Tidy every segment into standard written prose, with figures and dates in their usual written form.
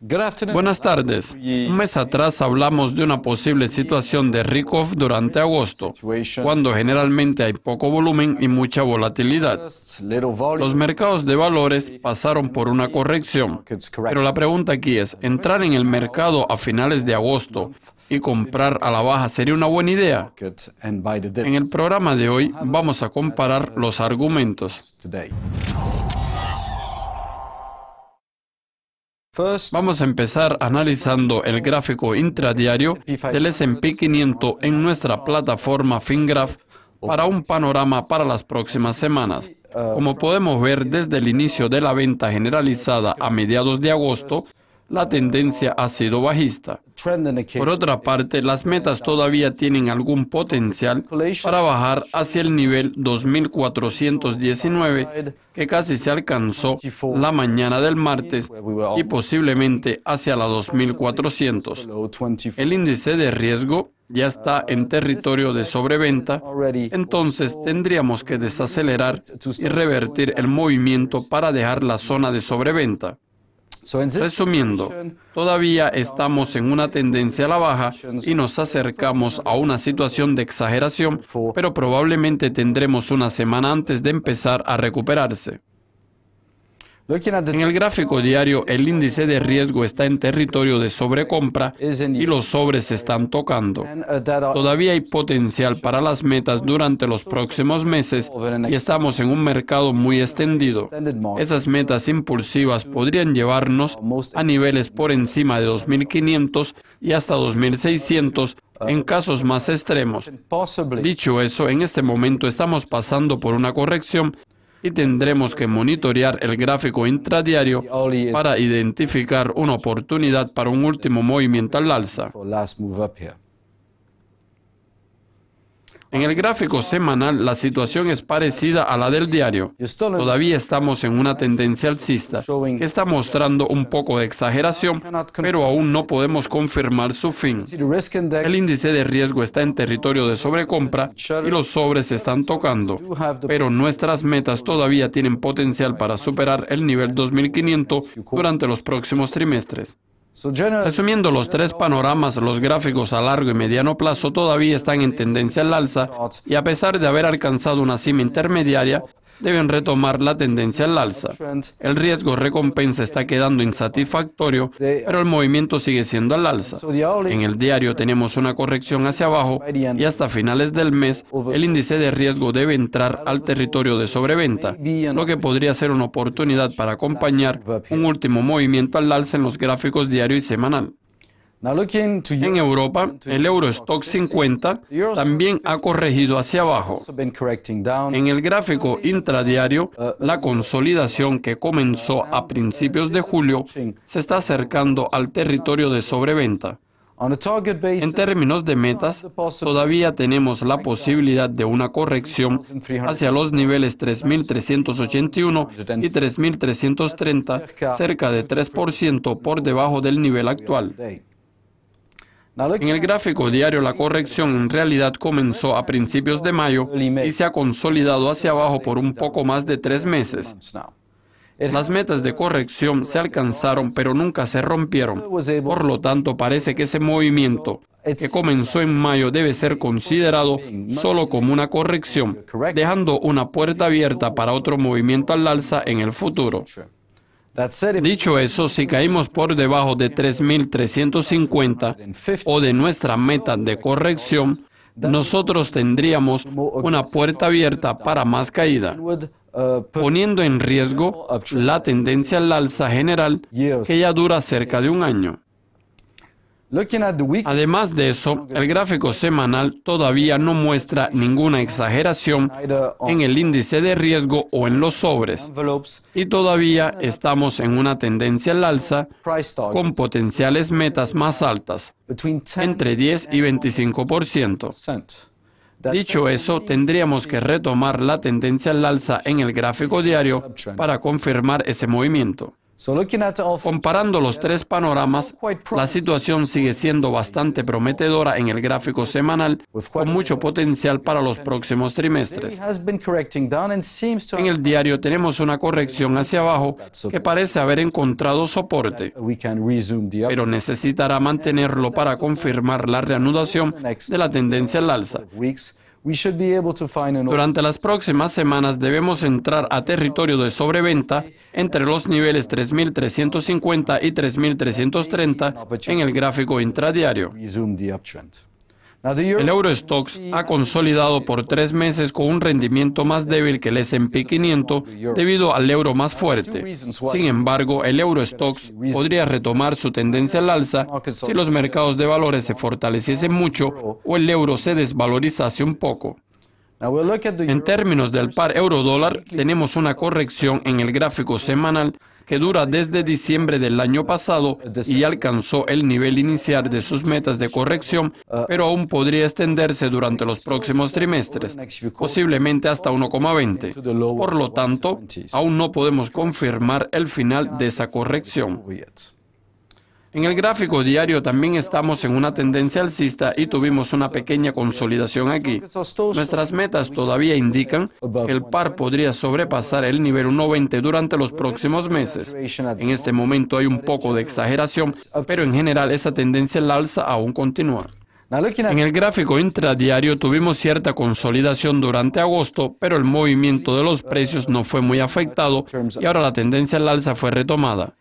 Buenas tardes. Un mes atrás hablamos de una posible situación de risk-off durante agosto, cuando generalmente hay poco volumen y mucha volatilidad. Los mercados de valores pasaron por una corrección, pero la pregunta aquí es, ¿entrar en el mercado a finales de agosto y comprar a la baja sería una buena idea? En el programa de hoy vamos a comparar los argumentos. Vamos a empezar analizando el gráfico intradiario del S&P 500 en nuestra plataforma FinGraph para un panorama para las próximas semanas. Como podemos ver desde el inicio de la venta generalizada a mediados de agosto, la tendencia ha sido bajista. Por otra parte, las metas todavía tienen algún potencial para bajar hacia el nivel 2419, que casi se alcanzó la mañana del martes, y posiblemente hacia la 2400. El índice de riesgo ya está en territorio de sobreventa, entonces tendríamos que desacelerar y revertir el movimiento para dejar la zona de sobreventa. Resumiendo, todavía estamos en una tendencia a la baja y nos acercamos a una situación de exageración, pero probablemente tendremos una semana antes de empezar a recuperarse. En el gráfico diario, el índice de riesgo está en territorio de sobrecompra y los sobres se están tocando. Todavía hay potencial para las metas durante los próximos meses y estamos en un mercado muy extendido. Esas metas impulsivas podrían llevarnos a niveles por encima de 2.500 y hasta 2.600 en casos más extremos. Dicho eso, en este momento estamos pasando por una corrección y tendremos que monitorear el gráfico intradiario para identificar una oportunidad para un último movimiento al alza. En el gráfico semanal, la situación es parecida a la del diario. Todavía estamos en una tendencia alcista, que está mostrando un poco de exageración, pero aún no podemos confirmar su fin. El índice de riesgo está en territorio de sobrecompra y los sobres se están tocando, pero nuestras metas todavía tienen potencial para superar el nivel 2500 durante los próximos trimestres. Resumiendo los tres panoramas, los gráficos a largo y mediano plazo todavía están en tendencia al alza y a pesar de haber alcanzado una cima intermediaria, deben retomar la tendencia al alza. El riesgo recompensa está quedando insatisfactorio, pero el movimiento sigue siendo al alza. En el diario tenemos una corrección hacia abajo y hasta finales del mes el índice de riesgo debe entrar al territorio de sobreventa, lo que podría ser una oportunidad para acompañar un último movimiento al alza en los gráficos diario y semanal. En Europa, el Eurostoxx 50 también ha corregido hacia abajo. En el gráfico intradiario, la consolidación que comenzó a principios de julio se está acercando al territorio de sobreventa. En términos de metas, todavía tenemos la posibilidad de una corrección hacia los niveles 3.381 y 3.330, cerca de 3% por debajo del nivel actual. En el gráfico diario, la corrección en realidad comenzó a principios de mayo y se ha consolidado hacia abajo por un poco más de 3 meses. Las metas de corrección se alcanzaron, pero nunca se rompieron. Por lo tanto, parece que ese movimiento que comenzó en mayo debe ser considerado solo como una corrección, dejando una puerta abierta para otro movimiento al alza en el futuro. Dicho eso, si caímos por debajo de 3.350 o de nuestra meta de corrección, nosotros tendríamos una puerta abierta para más caída, poniendo en riesgo la tendencia al alza general que ya dura cerca de un año. Además de eso, el gráfico semanal todavía no muestra ninguna exageración en el índice de riesgo o en los sobres, y todavía estamos en una tendencia al alza con potenciales metas más altas, entre 10 y 25%. Dicho eso, tendríamos que retomar la tendencia al alza en el gráfico diario para confirmar ese movimiento. Comparando los tres panoramas, la situación sigue siendo bastante prometedora en el gráfico semanal, con mucho potencial para los próximos trimestres. En el diario tenemos una corrección hacia abajo que parece haber encontrado soporte, pero necesitará mantenerlo para confirmar la reanudación de la tendencia al alza. Durante las próximas semanas debemos entrar a territorio de sobreventa entre los niveles 3.350 y 3.330 en el gráfico intradiario. El Eurostoxx ha consolidado por 3 meses con un rendimiento más débil que el S&P 500 debido al euro más fuerte. Sin embargo, el Eurostoxx podría retomar su tendencia al alza si los mercados de valores se fortaleciesen mucho o el euro se desvalorizase un poco. En términos del par euro-dólar, tenemos una corrección en el gráfico semanal que dura desde diciembre del año pasado y ya alcanzó el nivel inicial de sus metas de corrección, pero aún podría extenderse durante los próximos trimestres, posiblemente hasta 1,20. Por lo tanto, aún no podemos confirmar el final de esa corrección. En el gráfico diario también estamos en una tendencia alcista y tuvimos una pequeña consolidación aquí. Nuestras metas todavía indican que el par podría sobrepasar el nivel 1,20 durante los próximos meses. En este momento hay un poco de exageración, pero en general esa tendencia al alza aún continúa. En el gráfico intradiario tuvimos cierta consolidación durante agosto, pero el movimiento de los precios no fue muy afectado y ahora la tendencia al alza fue retomada.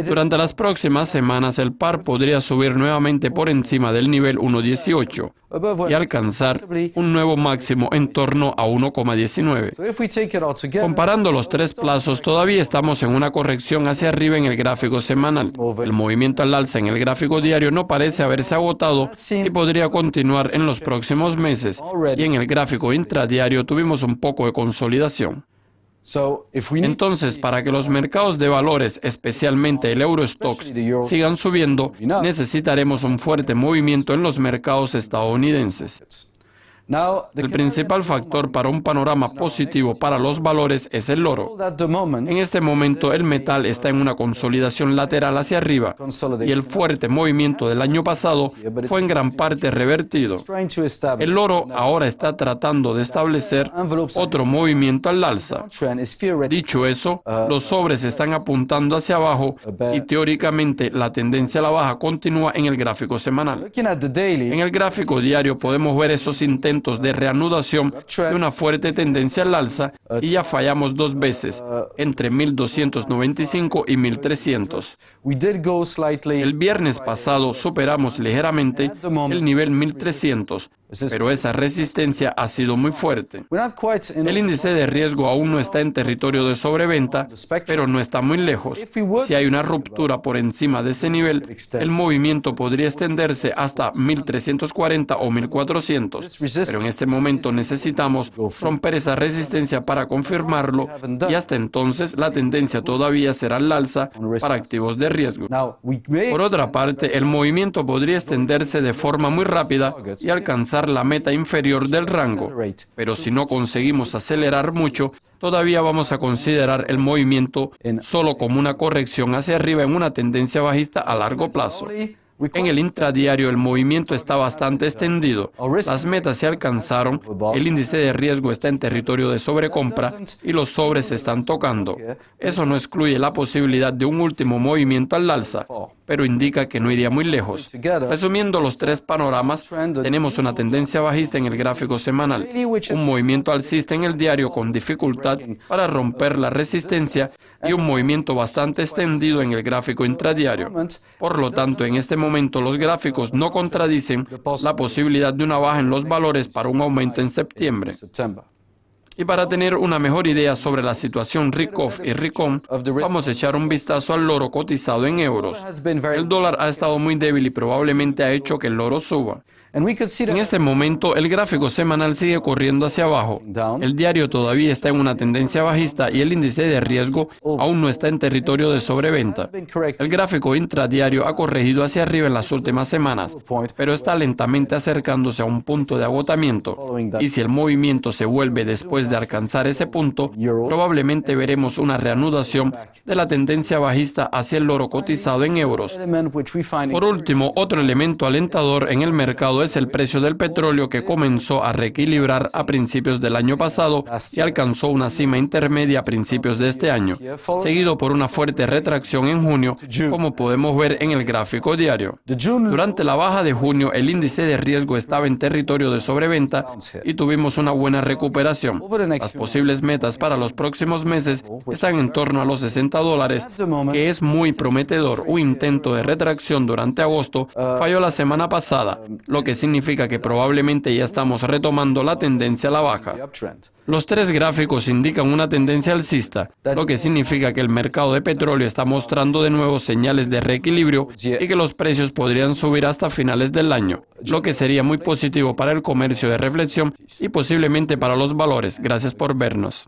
Durante las próximas semanas, el par podría subir nuevamente por encima del nivel 1,18 y alcanzar un nuevo máximo en torno a 1,19. Comparando los tres plazos, todavía estamos en una corrección hacia arriba en el gráfico semanal. El movimiento al alza en el gráfico diario no parece haberse agotado y podría continuar en los próximos meses. Y en el gráfico intradiario tuvimos un poco de consolidación. Entonces, para que los mercados de valores, especialmente el Eurostoxx, sigan subiendo, necesitaremos un fuerte movimiento en los mercados estadounidenses. El principal factor para un panorama positivo para los valores es el oro. En este momento, el metal está en una consolidación lateral hacia arriba y el fuerte movimiento del año pasado fue en gran parte revertido. El oro ahora está tratando de establecer otro movimiento al alza. Dicho eso, los sobres están apuntando hacia abajo y teóricamente la tendencia a la baja continúa en el gráfico semanal. En el gráfico diario podemos ver esos intentos de reanudación de una fuerte tendencia al alza y ya fallamos 2 veces, entre 1.295 y 1.300. El viernes pasado superamos ligeramente el nivel 1.300, pero esa resistencia ha sido muy fuerte. El índice de riesgo aún no está en territorio de sobreventa, pero no está muy lejos. Si hay una ruptura por encima de ese nivel, el movimiento podría extenderse hasta 1.340 o 1.400, pero en este momento necesitamos romper esa resistencia para confirmarlo y hasta entonces la tendencia todavía será al alza para activos de riesgo. Por otra parte, el movimiento podría extenderse de forma muy rápida y alcanzar la meta inferior del rango, pero si no conseguimos acelerar mucho, todavía vamos a considerar el movimiento solo como una corrección hacia arriba en una tendencia bajista a largo plazo. En el intradiario el movimiento está bastante extendido, las metas se alcanzaron, el índice de riesgo está en territorio de sobrecompra y los sobres se están tocando. Eso no excluye la posibilidad de un último movimiento al alza, pero indica que no iría muy lejos. Resumiendo los tres panoramas, tenemos una tendencia bajista en el gráfico semanal, un movimiento alcista en el diario con dificultad para romper la resistencia y un movimiento bastante extendido en el gráfico intradiario. Por lo tanto, en este momento los gráficos no contradicen la posibilidad de una baja en los valores para un aumento en septiembre. Y para tener una mejor idea sobre la situación risk-off y risk-on, vamos a echar un vistazo al oro cotizado en euros. El dólar ha estado muy débil y probablemente ha hecho que el oro suba. En este momento, el gráfico semanal sigue corriendo hacia abajo. El diario todavía está en una tendencia bajista y el índice de riesgo aún no está en territorio de sobreventa. El gráfico intradiario ha corregido hacia arriba en las últimas semanas, pero está lentamente acercándose a un punto de agotamiento. Y si el movimiento se vuelve después de alcanzar ese punto, probablemente veremos una reanudación de la tendencia bajista hacia el oro cotizado en euros. Por último, otro elemento alentador en el mercado es el precio del petróleo, que comenzó a reequilibrar a principios del año pasado y alcanzó una cima intermedia a principios de este año, seguido por una fuerte retracción en junio, como podemos ver en el gráfico diario. Durante la baja de junio, el índice de riesgo estaba en territorio de sobreventa y tuvimos una buena recuperación. Las posibles metas para los próximos meses están en torno a los $60, que es muy prometedor. Un intento de retracción durante agosto falló la semana pasada, lo que significa que probablemente ya estamos retomando la tendencia a la baja. Los tres gráficos indican una tendencia alcista, lo que significa que el mercado de petróleo está mostrando de nuevo señales de reequilibrio y que los precios podrían subir hasta finales del año, lo que sería muy positivo para el comercio de reflexión y posiblemente para los valores. Gracias por vernos.